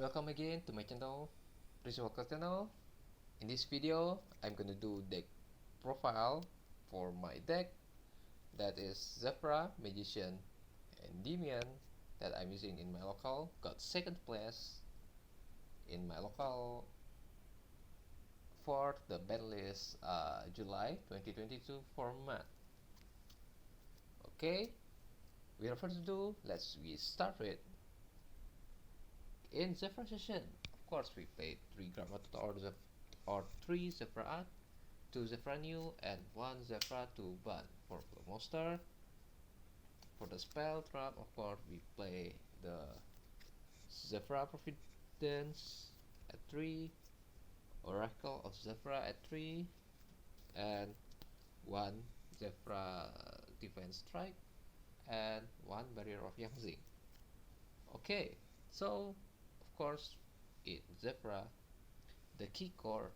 Welcome again to my channel. Please welcome channel. In this video, I'm gonna do deck profile for my deck. That is Zefra, Magician, and Endymion that I'm using in my local. Got second place in my local for the battle list July 2022 format. Okay, without further ado, let's get started. In Zefra session, of course, we played 3 Grammaton or 3 Zefra Art, 2 Zefra New, and 1 Zefra to ban for the monster. For the spell trap, of course, we play the Zefra Providence at 3, Oracle of Zefra at 3, and 1 Zefra Defense Strike, and 1 Barrier of Yangtze. Okay, so of course, in Zefra, the key core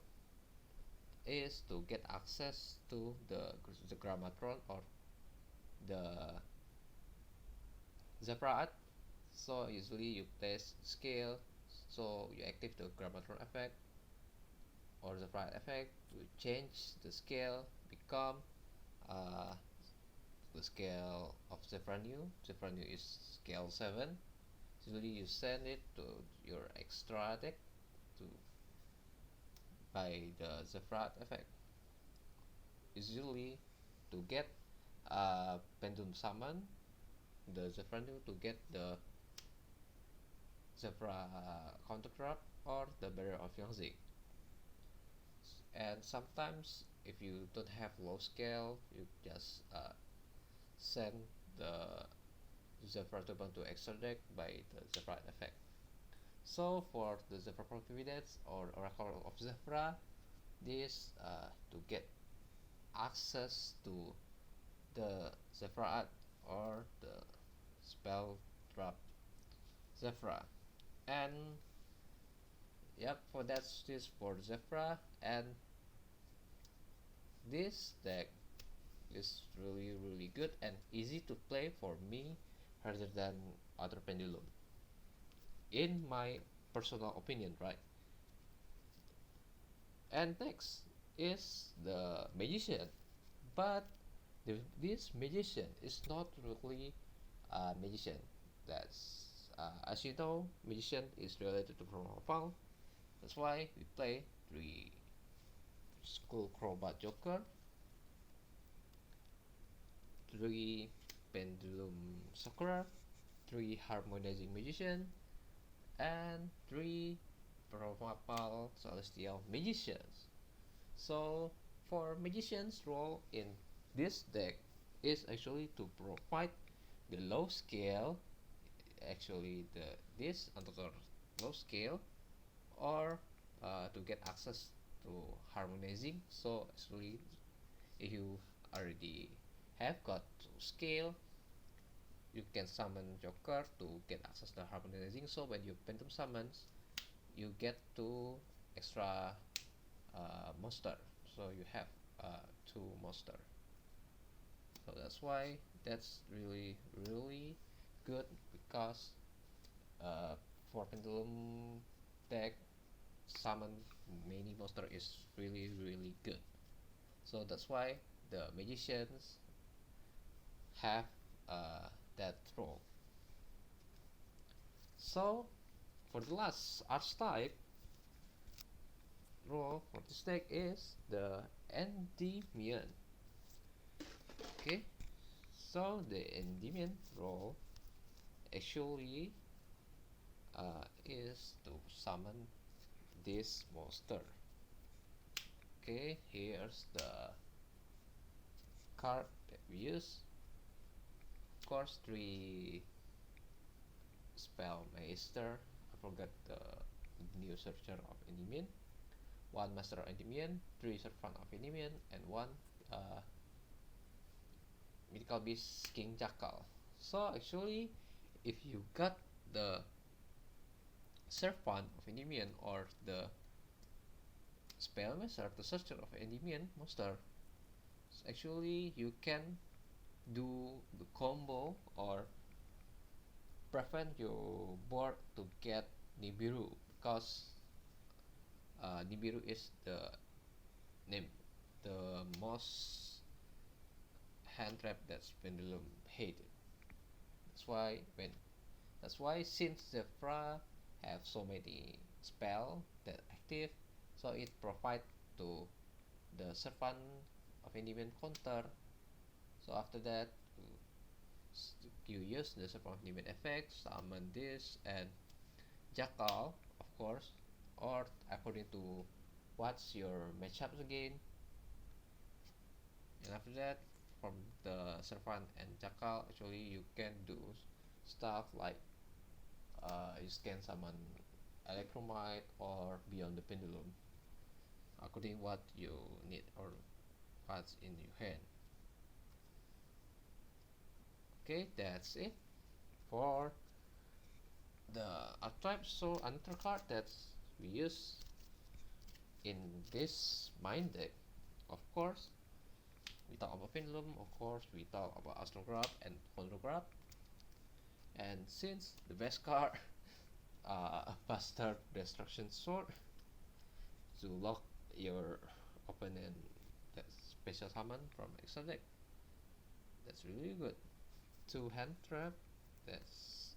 is to get access to the Grammatron or the Zefra art. So usually you place scale, so you active the Grammatron effect or Zefra art effect to change the scale become uh, the scale of Zefra New. Zefra New is scale 7. Usually you send it to your extra deck to by the Zefra effect. Usually to get Pendulum Summon, the Zefra New to get the Zefra Counter Trap or the Barrier of Yangtze. And sometimes if you don't have low scale, you just send the Zefra Turban to extra deck by the Zefra effect. So for the Zefra Providence or Oracle of Zefra, this to get access to the Zefra art or the spell trap Zefra. And yep, for that's this for Zefra. And this deck is really good and easy to play for me rather than other pendulum, in my personal opinion, right? And next is the Magician, but this Magician is not really a magician. That's as you know, Magician is related to profile. That's why we play 3 Skull Crobat Joker, 3 Pendulum Sakura, 3 Harmonizing Magician, and 3 Profile Celestial Magicians. So for Magician's role in this deck is actually to provide the low scale, actually this another low scale, or to get access to harmonizing. So actually if you already have got scale, you can summon Joker to get access to harmonizing. So when you Phantom summons, you get 2 extra monster. So you have 2 monster. So that's why that's really good, because for Pendulum deck, summon many monster is really good. So that's why the Magicians have that role. So for the last archetype role for this deck is the Endymion. Okay, so the Endymion role actually is to summon this monster. Okay, here's the card that we use. Of course, 3 Spellmaster. I forgot the new searcher of Endymion. 1 Master of Endymion, 3 Servant of Endymion, and 1 Mythical Beast King Jackal. So actually, if you got the Servant of Endymion or the Spellmaster, the Searcher of Endymion monster, actually you can do the combo or prevent your board to get Nibiru, because Nibiru is the name, the most hand trap that's Pendulum hated. That's why when that's why since Zefra have so many spell that active, so it provide to the servant of Endymion counter. So after that, you use the servant of Endymion effect, summon this, and Jackal, of course, or according to what's your matchups again. And after that, from the servant and Jackal, actually you can do stuff like you can summon Electromite or Beyond the Pendulum, according what you need or what's in your hand. Okay, that's it for the archetype. So another card that we use in this mind deck, of course, we talk about Pendulum, of course, we talk about Astrograph and Chondrograph. And since the best card, Bastard Destruction Sword, to lock your opponent that special summon from extra deck, that's really good. 2 hand trap, that's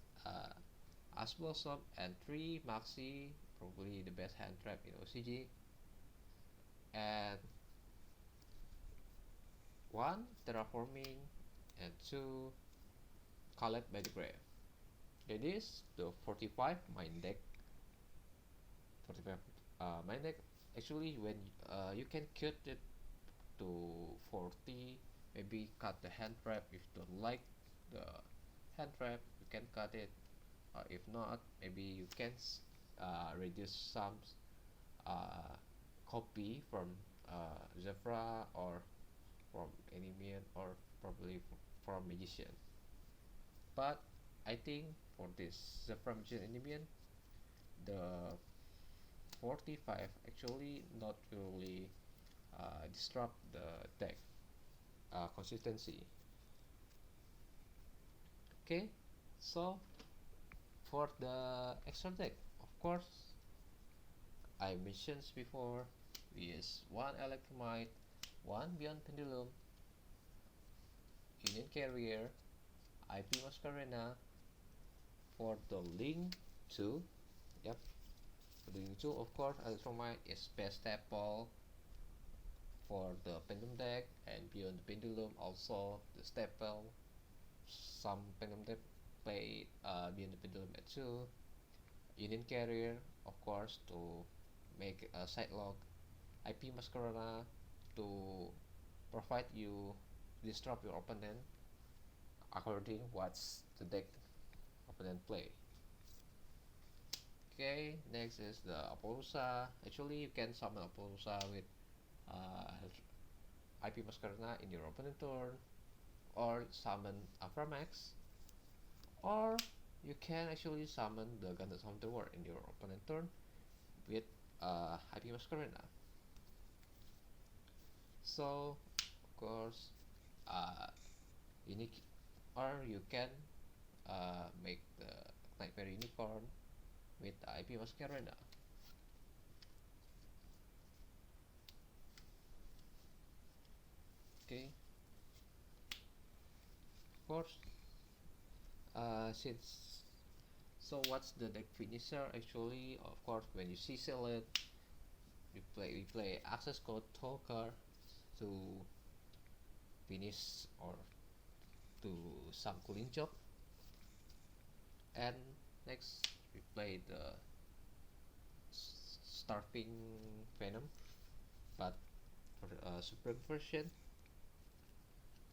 Ash Blossom, and 3 Maxi, probably the best hand trap in OCG, and 1 Terraforming, and 2 Called by the Grave. That is the 45 mind deck. 45 mind deck. Actually, when you can cut it to 40, maybe cut the hand trap. If you don't like the hand trap, you can cut it. If not, maybe you can reduce some copy from Zefra or from Endymion or probably from Magician. But I think for this Zefra Magician Endymion, the 45 actually not really disrupt the deck consistency. Okay, so for the extra deck, of course, I mentioned before, we use 1 Electromite, 1 Beyond Pendulum, Union Carrier, IP Masquerena. For the Link 2, yep, for the Link 2, of course, Electromite is best staple for the Pendulum deck, and Beyond the Pendulum also the staple. Some Pendulum deck play Beyond the Pendulum at 2. Union Carrier, of course, to make a side lock. IP Masquerena to provide you disrupt your opponent according what's the deck opponent play. Okay, next is the Appaloosa. Actually, you can summon Appaloosa with IP Masquerena in your opponent turn, or summon Aframax, or you can actually summon the Gundam Hunter War in your opponent turn with IP Masquerena. So, of course, unique, or you can make the Nightmare Unicorn with IP Masquerena. Okay, of course, since so what's the deck finisher actually? Of course, when you seal it, we play access code Talker to finish or to some cooling job. And next we play the Starving Venom, but for Supreme version.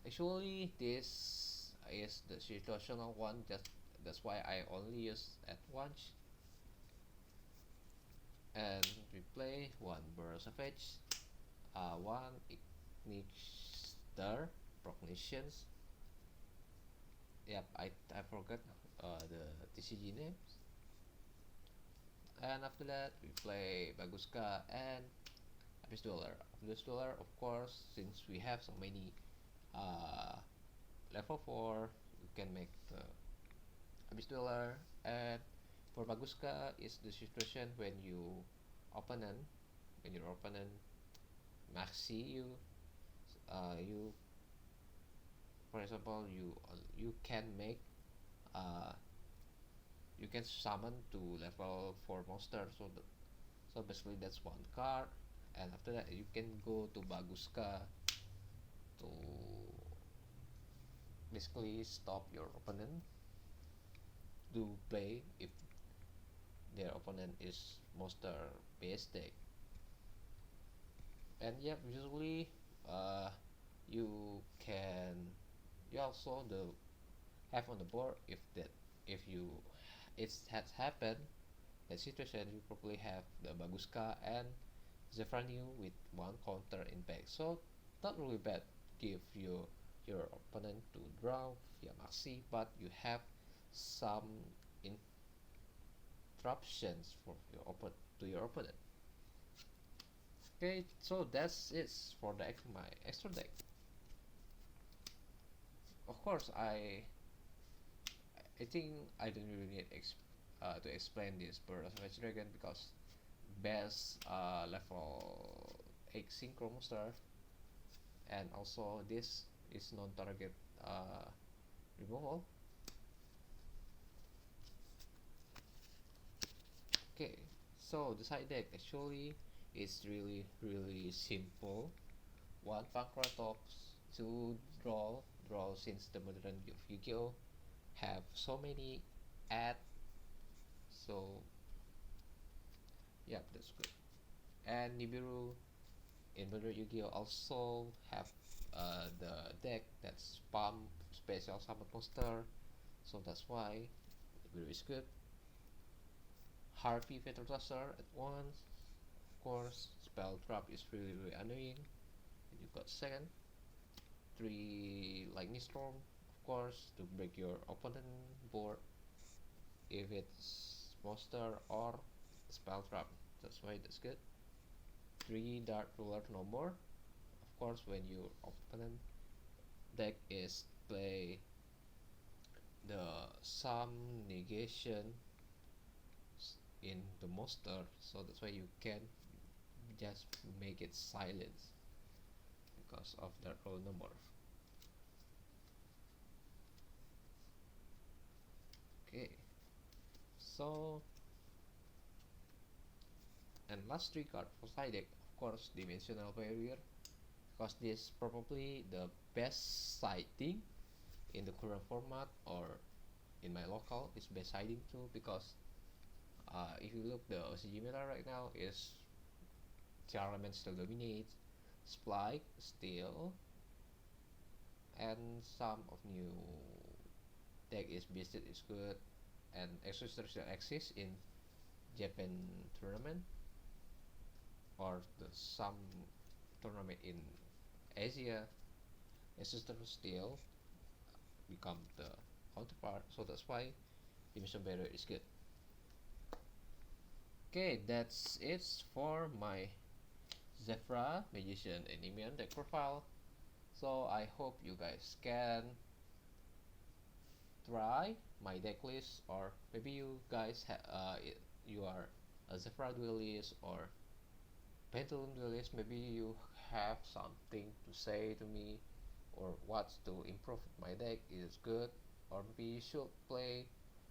Actually, this is the situational one. That's why I only use at once. And we play 1 Burrow Savage, 1 Ignister Proclamations. Yep, I forgot the TCG names. And after that, we play Baguska and Abyss Dweller. Abyss Dweller, of course, since we have so many level 4, we can make the Abyss Dweller. And For Baguska is the situation when opponent when your opponent maxi you for example you can make uh, you can summon to level 4 monster, so basically that's one card, and after that you can go to Baguska to basically stop your opponent to play if their opponent is monster based deck. And yeah, usually uh, you can you also the have on the board if you it has happened that situation, you probably have the Baguska and Zefra with one counter impact, so not really bad. Give your opponent to draw via maxi, but you have some interruptions for your opponent. Okay, so that's it for my extra deck. Of course, I think I don't really need to explain this Bird of Magic Dragon because best level 8 synchro monster, and also this is non-target removal. Okay, so the side deck actually is really simple. One Pancratox, two draw since the modern of YuGiOh have so many add, so yeah, that's good. And Nibiru in modern YuGiOh also have the deck that's spam special summon monster, so that's why Nibiru is good. Harpy Fatal Thruster at once, of course. Spell trap is really annoying. And you got second, 3 Lightning Storm, of course, to break your opponent board if it's monster or spell trap. That's why that's good. 3 Dark Ruler no more. Of course, when your opponent deck is play the some negation in the monster, so that's why you can just make it silence because of the roll number. Okay, so and last 3 card for side deck, of course, Dimensional Barrier, because this is probably the best siding in the current format, or in my local it's best siding too, because if you look the OCG meta right now is Charlemagne still dominates, Spike still, and some of new deck is Beasted is good, and Exorcister still exists in Japan tournament or some tournament in Asia. Exorcister still become the counterpart, so that's why Dimension Barrier is good. Okay, that's it for my Zefra, Magician, and Endymion deck profile. So I hope you guys can try my deck list, or maybe you guys you are a Zefra duelist or Pendulum duelist. Maybe you have something to say to me, or what to improve my deck is good, or maybe you should play.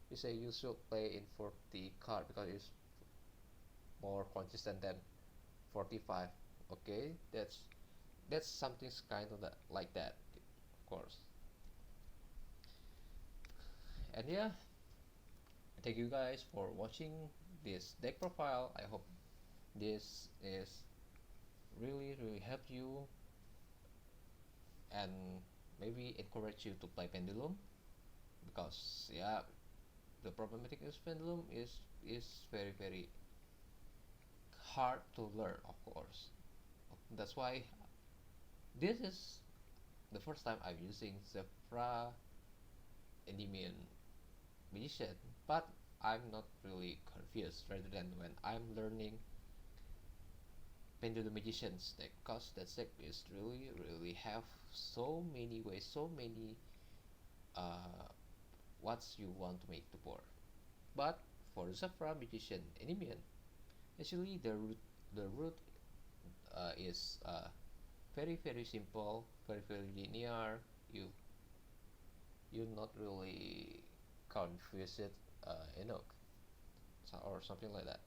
You say you should play in 40 card because it's more consistent than 45. Okay, that's something kind of that, like that, of course. And yeah, thank you guys for watching this deck profile. I hope this is really helped you and maybe encourage you to play Pendulum, because yeah, the problematic is Pendulum is very hard to learn, of course. That's why this is the first time I'm using Zefra Endymion Magician, but I'm not really confused rather than when I'm learning Pendulum Magician's deck, because that deck is really have so many ways, so many what you want to make the board. But for Zefra Magician Endymion. Actually, the route is very simple, very linear. You not really confuse it enough, or something like that.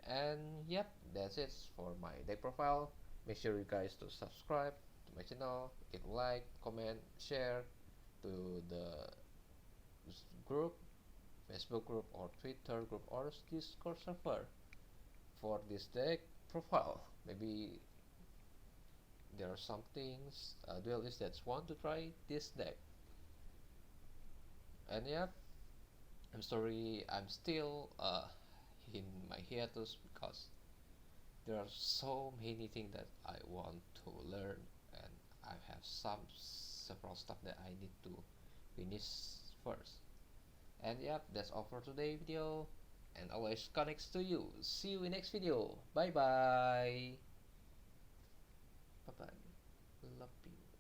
And yep, that's it for my deck profile. Make sure you guys to subscribe to my channel, give like, comment, share to the group, Facebook group or Twitter group or Discord server for this deck profile. Maybe there are some things duelists that want to try this deck. And yeah, I'm sorry I'm still in my hiatus because there are so many things that I want to learn, and I have several stuff that I need to finish first. And yep, that's all for today video, and always connects to you. See you in next video. Bye bye. Bye bye. Love you.